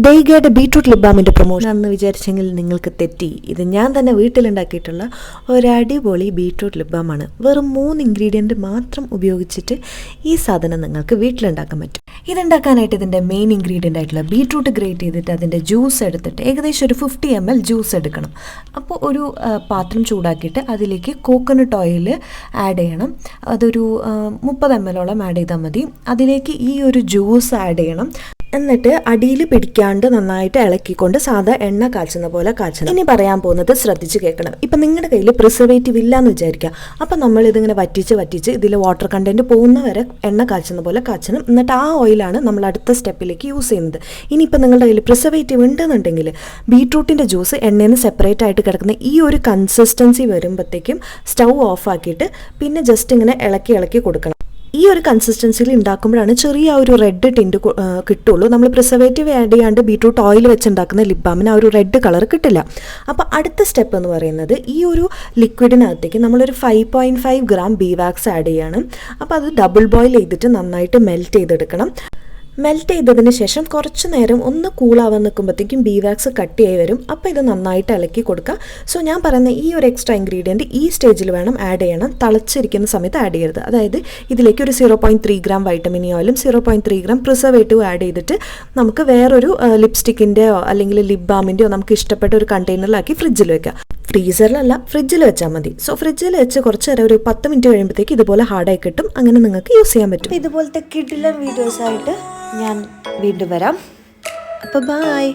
Deyga Beetroot Lipbalm promotion ആണെന്ന് വിചാരിച്ചെങ്കിൽ നിങ്ങൾക്ക് തെറ്റി. ഇത് ഞാൻ തന്നെ വീട്ടിലുണ്ടാക്കിയിട്ടുള്ള ഒരു അടിപൊളി ബീട്രൂട്ട് ലിപ്ബാം ആണ്. വെറും 3 ഇൻഗ്രീഡിയൻറ്റ് മാത്രം ഉപയോഗിച്ചിട്ട് ഈ സാധനം നിങ്ങൾക്ക് വീട്ടിലുണ്ടാക്കാൻ പറ്റും. ഇതുണ്ടാക്കാനായിട്ട് ഇതിൻ്റെ മെയിൻ ഇൻഗ്രീഡിയൻ്റ് ആയിട്ടുള്ള ബീട്രൂട്ട് ഗ്രേറ്റ് ചെയ്തിട്ട് അതിൻ്റെ ജ്യൂസ് എടുത്തിട്ട് ഏകദേശം ഒരു 50 ml ജ്യൂസ് എടുക്കണം. അപ്പോൾ ഒരു പാത്രം ചൂടാക്കിയിട്ട് അതിലേക്ക് കോക്കനട്ട് ഓയിൽ ആഡ് ചെയ്യണം. അതൊരു 30 ml ആഡ് ചെയ്താൽ മതി. അതിലേക്ക് ഈ ഒരു ജ്യൂസ് ആഡ് ചെയ്യണം. എന്നിട്ട് അടിയിൽ പിടിക്കാണ്ട് നന്നായിട്ട് ഇളക്കിക്കൊണ്ട് സാധാ എണ്ണ കാച്ചുന്ന പോലെ കാച്ചണം. ഇനി പറയാൻ പോകുന്നത് ശ്രദ്ധിച്ച് കേൾക്കണം. ഇപ്പം നിങ്ങളുടെ കയ്യിൽ പ്രിസർവേറ്റീവ് ഇല്ല എന്ന് വിചാരിക്കുക. അപ്പം നമ്മൾ ഇതിങ്ങനെ വറ്റിച്ച് ഇതിൽ വാട്ടർ കണ്ടൻറ്റ് പോകുന്ന വരെ എണ്ണ കാച്ചുന്ന പോലെ കാച്ചണം. എന്നിട്ട് ആ ഓയിലാണ് നമ്മൾ അടുത്ത സ്റ്റെപ്പിലേക്ക് യൂസ് ചെയ്യുന്നത്. ഇനിയിപ്പോൾ നിങ്ങളുടെ കയ്യിൽ പ്രിസർവേറ്റീവ് ഉണ്ടെന്നുണ്ടെങ്കിൽ ബീട്രൂട്ടിൻ്റെ ജ്യൂസ് എണ്ണയിൽ നിന്ന് സെപ്പറേറ്റ് ആയിട്ട് കിടക്കുന്ന ഈ ഒരു കൺസിസ്റ്റൻസി വരുമ്പോഴത്തേക്കും സ്റ്റൗ ഓഫ് ആക്കിയിട്ട് പിന്നെ ജസ്റ്റ് ഇങ്ങനെ ഇളക്കി കൊടുക്കണം. ഈ ഒരു കൺസിസ്റ്റൻസിയിൽ ഉണ്ടാക്കുമ്പോഴാണ് ചെറിയ ഒരു റെഡ് ടിൻറ്റ് കിട്ടുള്ളൂ. നമ്മൾ പ്രിസർവേറ്റീവ് ആഡ് ചെയ്യാണ്ട് ബീട്രൂട്ട് ഓയിൽ വെച്ചുണ്ടാക്കുന്ന ലിപ്ബാമിന് ആ ഒരു റെഡ് കളർ കിട്ടില്ല. അപ്പോൾ അടുത്ത സ്റ്റെപ്പ് എന്ന് പറയുന്നത് ഈ ഒരു ലിക്വിഡിനകത്തേക്ക് നമ്മളൊരു 5.5 gram ബീവാക്സ് ആഡ് ചെയ്യണം. അപ്പോൾ അത് ഡബിൾ ബോയിൽ ചെയ്തിട്ട് നന്നായിട്ട് മെൽറ്റ് ചെയ്തെടുക്കണം. മെൽറ്റ് ചെയ്തതിന് ശേഷം കുറച്ച് നേരം ഒന്ന് കൂളാവാൻ നിൽക്കുമ്പോഴത്തേക്കും ബീവാക്സ് കട്ടിയായി വരും. അപ്പോൾ ഇത് നന്നായിട്ട് ഇളക്കി കൊടുക്കുക. സോ ഞാൻ പറയുന്ന ഈ ഒരു എക്സ്ട്രാ ഇൻഗ്രീഡിയൻറ്റ് ഈ സ്റ്റേജിൽ വേണം ആഡ് ചെയ്യണം. തിളച്ചിരിക്കുന്ന സമയത്ത് ആഡ് ചെയ്യരുത്. അതായത് ഇതിലേക്ക് ഒരു 0.3 gram വൈറ്റമിൻ ഇ ഓയിലും 0.3 gram പ്രിസർവേറ്റീവ് ആഡ് ചെയ്തിട്ട് നമുക്ക് വേറൊരു ലിപ്സ്റ്റിക്കിൻ്റെയോ അല്ലെങ്കിൽ ലിപ് ബാമിൻ്റെയോ നമുക്ക് ഇഷ്ടപ്പെട്ട ഒരു കണ്ടെയ്നറിലാക്കി ഫ്രിഡ്ജിൽ വെക്കാം. ഫ്രീസറിലല്ല, ഫ്രിഡ്ജിൽ വെച്ചാൽ മതി. സോ ഫ്രിഡ്ജിൽ വെച്ച് കുറച്ച് നേരം ഒരു 10 മിനിറ്റ് കഴിയുമ്പോഴത്തേക്ക് ഇതുപോലെ ഹാർഡായി കിട്ടും. അങ്ങനെ നിങ്ങൾക്ക് യൂസ് ചെയ്യാൻ പറ്റും. ഇതുപോലത്തെ കിടിലൻ വീഡിയോസായിട്ട് ഞാൻ വീണ്ടും വരാം. അപ്പോൾ ബൈ.